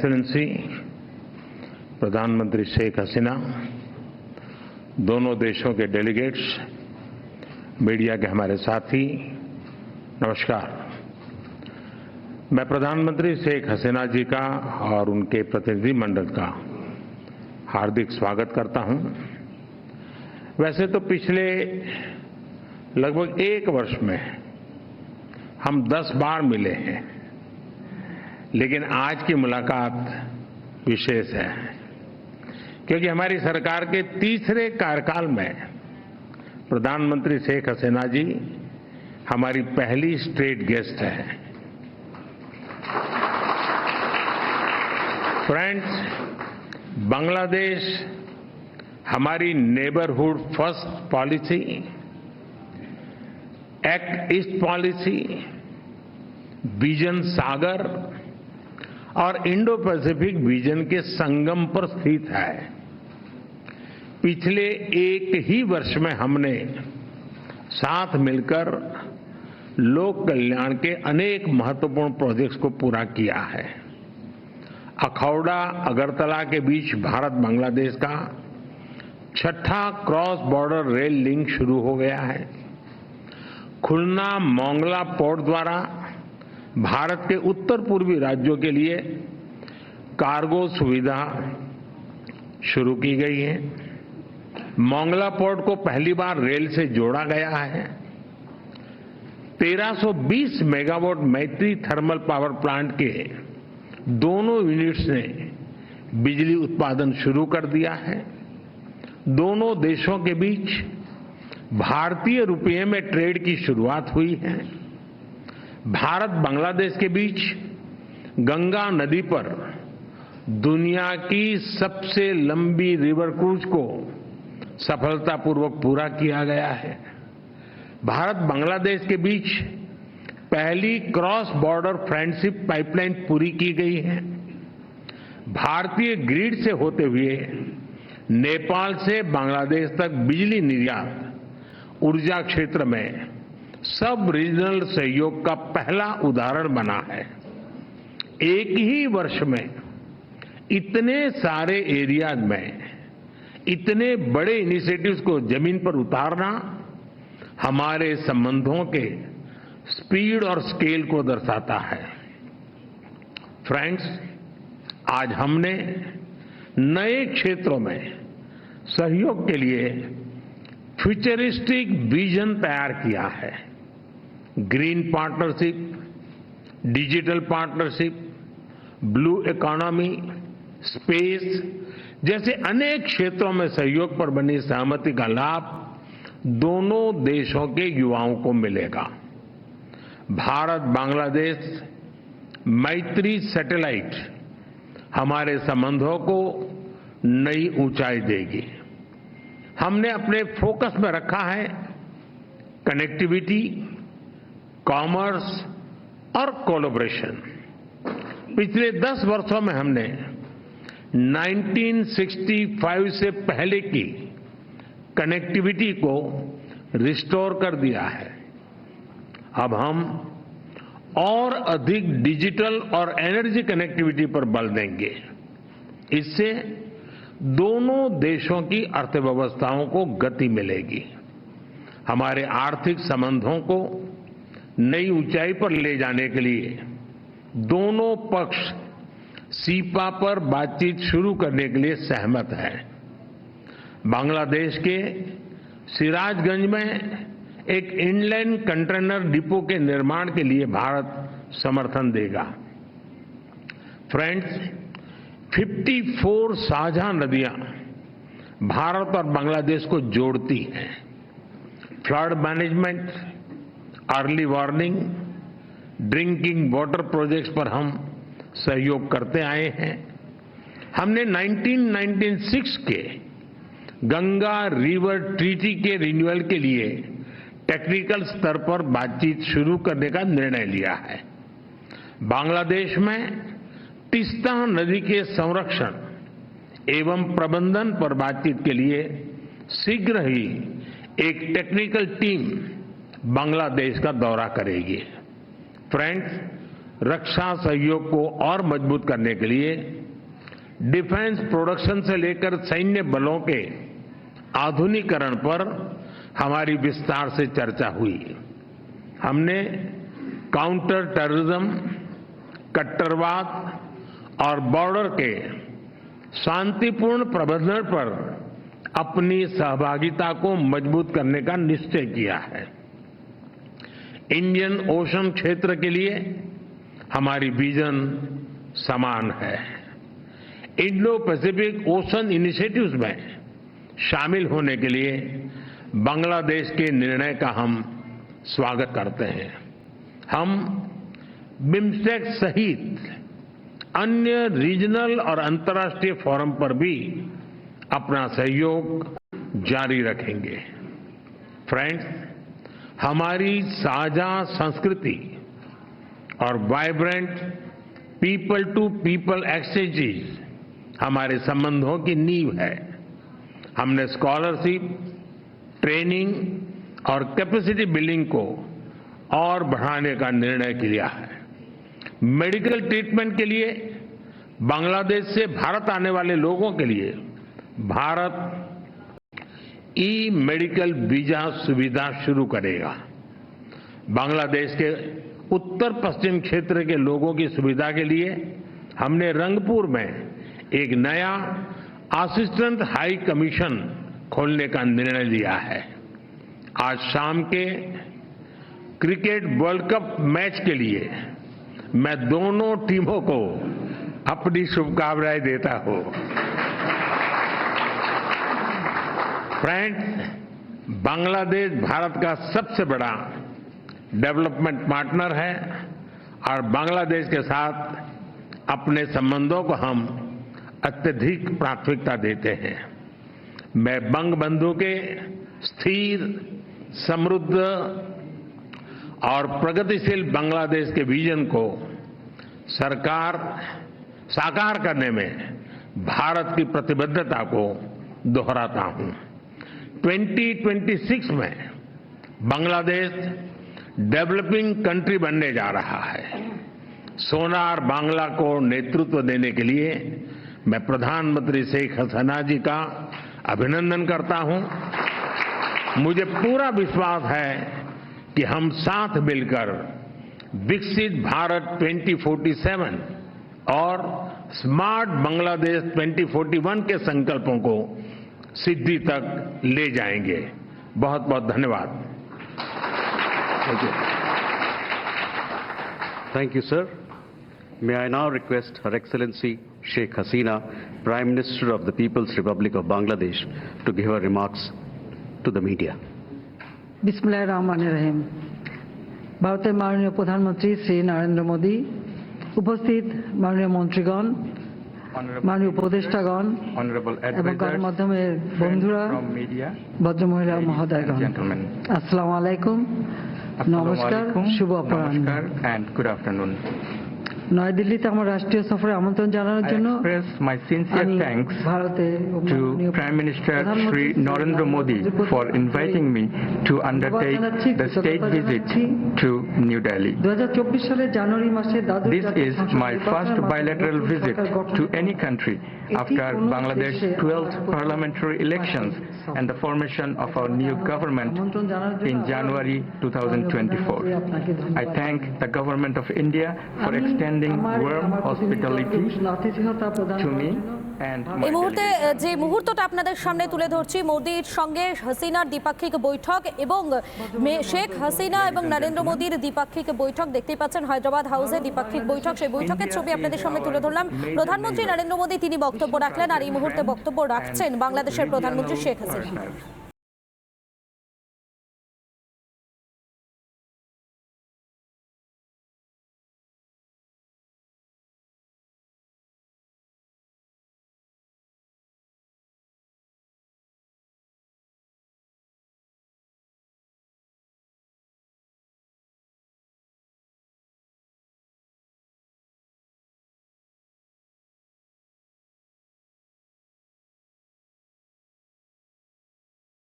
Excellency प्रधानमंत्री शेख हसीना, दोनों देशों के डेलीगेट्स, मीडिया के हमारे साथी, नमस्कार। मैं प्रधानमंत्री शेख हसीना जी का और उनके प्रतिनिधिमंडल का हार्दिक स्वागत करता हूं। वैसे तो पिछले लगभग 1 वर्ष में हम 10 बार मिले हैं, लेकिन आज की मुलाकात विशेष है क्योंकि हमारी सरकार के तीसरे कार्यकाल में प्रधानमंत्री शेख हसीना जी हमारी पहली स्टेट गेस्ट है। फ्रेंड्स, बांग्लादेश हमारी neighbourhood first policy, act east policy, vision Sagar और इंडो पैसिफिक विजन के संगम पर स्थित है। पिछले 1 ही वर्ष में हमने साथ मिलकर लोक कल्याण के अनेक महत्वपूर्ण प्रोजेक्ट्स को पूरा किया है। अखौड़ा अगरतला के बीच भारत बांग्लादेश का 6ठा क्रॉस बॉर्डर रेल लिंक शुरू हो गया है। खुलना मोंगला पोर्ट द्वारा भारत के उत्तर पूर्वी राज्यों के लिए कार्गो सुविधा शुरू की गई है। मोंगला पोर्ट को पहली बार रेल से जोड़ा गया है। 1320 मेगावाट मैत्री थर्मल पावर प्लांट के दोनों यूनिट्स ने बिजली उत्पादन शुरू कर दिया है। दोनों देशों के बीच भारतीय रुपये में ट्रेड की शुरुआत हुई है। भारत बांग्लादेश के बीच गंगा नदी पर दुनिया की सबसे लंबी रिवर क्रूज को सफलतापूर्वक पूरा किया गया है। भारत बांग्लादेश के बीच पहली क्रॉस बॉर्डर फ्रेंडशिप पाइपलाइन पूरी की गई है। भारतीय ग्रिड से होते हुए नेपाल से बांग्लादेश तक बिजली निर्यात ऊर्जा क्षेत्र में सब रीजनल सहयोग का पहला उदाहरण बना है। एक ही वर्ष में इतने सारे एरियाज में इतने बड़े इनिशिएटिव्स को जमीन पर उतारना हमारे संबंधों के स्पीड और स्केल को दर्शाता है। फ्रेंड्स, आज हमने नए क्षेत्रों में सहयोग के लिए फ्यूचरिस्टिक विजन तैयार किया है। Green partnership, digital partnership, blue economy, space जैसे अनेक क्षेत्रों में सहयोग पर बनी सहमति का लाभ दोनों देशों के युवाओं को मिलेगा। भारत बांग्लादेश मैत्री सैटेलाइट हमारे संबंधों को नई ऊंचाई देगी। हमने अपने फोकस में रखा है कनेक्टिविटी, कॉमर्स और कोलैबोरेशन। पिछले 10 वर्षों में हमने 1965 से पहले की कनेक्टिविटी को रिस्टोर कर दिया है। अब हम और अधिक डिजिटल और एनर्जी कनेक्टिविटी पर बल देंगे। इससे दोनों देशों की अर्थव्यवस्थाओं को गति मिलेगी। हमारे आर्थिक संबंधों को नई ऊंचाई पर ले जाने के लिए दोनों पक्ष सीपा पर बातचीत शुरू करने के लिए सहमत हैं। बांग्लादेश के सिराजगंज में एक इनलैंड कंटेनर डिपो के निर्माण के लिए भारत समर्थन देगा। फ्रेंड्स, 54 साझा नदियां भारत और बांग्लादेश को जोड़ती हैं। Flood management, early warning, drinking water projects पर हम सहयोग करते आए हैं। हमने 1996 के गंगा रिवर ट्रीटी के रिन्यूअल के लिए टेक्निकल स्तर पर बातचीत शुरू करने का निर्णय लिया है। बांग्लादेश में तीस्ता नदी के संरक्षण एवं प्रबंधन पर बातचीत के लिए शीघ्र ही एक टेक्निकल टीम बांग्लादेश का दौरा करेगी। फ्रेंड्स, रक्षा सहयोग को और मजबूत करने के लिए डिफेंस प्रोडक्शन से लेकर सैन्य बलों के आधुनिकीकरण पर हमारी विस्तार से चर्चा हुई। हमने काउंटर टेररिज्म, कट्टरवाद और बॉर्डर के शांतिपूर्ण प्रबंधन पर अपनी सहभागिता को मजबूत करने का निश्चय किया है। इंडियन ओशन क्षेत्र के लिए हमारी विजन समान है। इंडो पैसिफिक ओशन इनिशिएटिव्स में शामिल होने के लिए बांग्लादेश के निर्णय का हम स्वागत करते हैं। हम बिम्स्टेक सहित अन्य रीजनल और अंतर्राष्ट्रीय फोरम पर भी अपना सहयोग जारी रखेंगे। फ्रेंड्स, हमारी साझा संस्कृति और vibrant people to people exchanges हमारे संबंधों की नींव है। हमने स्कॉलरशिप, ट्रेनिंग और कैपेसिटी बिल्डिंग को और बढ़ाने का निर्णय किया है। मेडिकल ट्रीटमेंट के लिए बांग्लादेश से भारत आने वाले लोगों के लिए भारत ई मेडिकल वीजा सुविधा शुरू करेगा। बांग्लादेश के उत्तर पश्चिम क्षेत्र के लोगों की सुविधा के लिए हमने रंगपुर में एक नया असिस्टेंट हाई कमीशन खोलने का निर्णय लिया है। आज शाम के क्रिकेट वर्ल्ड कप मैच के लिए मैं दोनों टीमों को अपनी शुभकामनाएं देता हूं। फ्रेंड्स, बांग्लादेश भारत का सबसे बड़ा डेवलपमेंट पार्टनर है और बांग्लादेश के साथ अपने संबंधों को हम अत्यधिक प्राथमिकता देते हैं। मैं बंगबंधु के स्थिर, समृद्ध और प्रगतिशील बांग्लादेश के विजन को साकार करने में भारत की प्रतिबद्धता को दोहराता हूं। 2026 में बांग्लादेश डेवलपिंग कंट्री बनने जा रहा है। सोनार बांग्ला को नेतृत्व देने के लिए मैं प्रधानमंत्री शेख हसीना जी का अभिनंदन करता हूं। मुझे पूरा विश्वास है कि हम साथ मिलकर विकसित भारत 2047 और स्मार्ट बांग्लादेश 2041 के संकल्पों को सिद्धि तक ले जाएंगे। बहुत बहुत धन्यवाद। Thank you, sir. May I now request Her Excellency Sheikh Hasina, Prime Minister of the People's Republic of Bangladesh, to give her remarks to the media. বিসমিল্লাহিররহমানিররহিম। ভারতের মাননীয় প্রধানমন্ত্রী শ্রী নরেন্দ্র মোদী, উপস্থিত মাননীয় মন্ত্রীগণ, মাননীয় উপদেষ্টাগণ এবং গণমাধ্যমের বন্ধুরা, ভদ্রমহিলা মহোদয়গণ, আসসালামু আলাইকুম, নমস্কার, শুভ অপরাহ্ন। নয়াদিল্লিতে আমার রাষ্ট্রীয় সফরে আমন্ত্রণ জানানোর জন্য my sincere thanks to Prime Minister Shri Narendra Modi for inviting me to undertake the state visit to New Delhi. 2024 সালের জানুয়ারি মাসে This is my first bilateral visit to any country after Bangladesh's 12th parliamentary elections and the formation of our new government in January 2024. I thank the government of India for extending warm hospitality to me and my এই মুহূর্তে delegation. যে মুহূর্তটা আপনাদের সামনে তুলে ধরছি, মোদির সঙ্গে হাসিনার দ্বিপাক্ষিক বৈঠক এবং শেখ হাসিনা এবং নরেন্দ্র মোদির দ্বিপাক্ষিক বৈঠক দেখতেই পাচ্ছেন হায়দ্রাবাদ হাউসে দ্বিপাক্ষিক বৈঠক। সেই বৈঠকের ছবি আপনাদের সামনে তুলে ধরলাম। প্রধানমন্ত্রী নরেন্দ্র মোদি তিনি বক্তব্য রাখলেন আর এই মুহূর্তে বক্তব্য রাখছেন বাংলাদেশের প্রধানমন্ত্রী শেখ হাসিনা।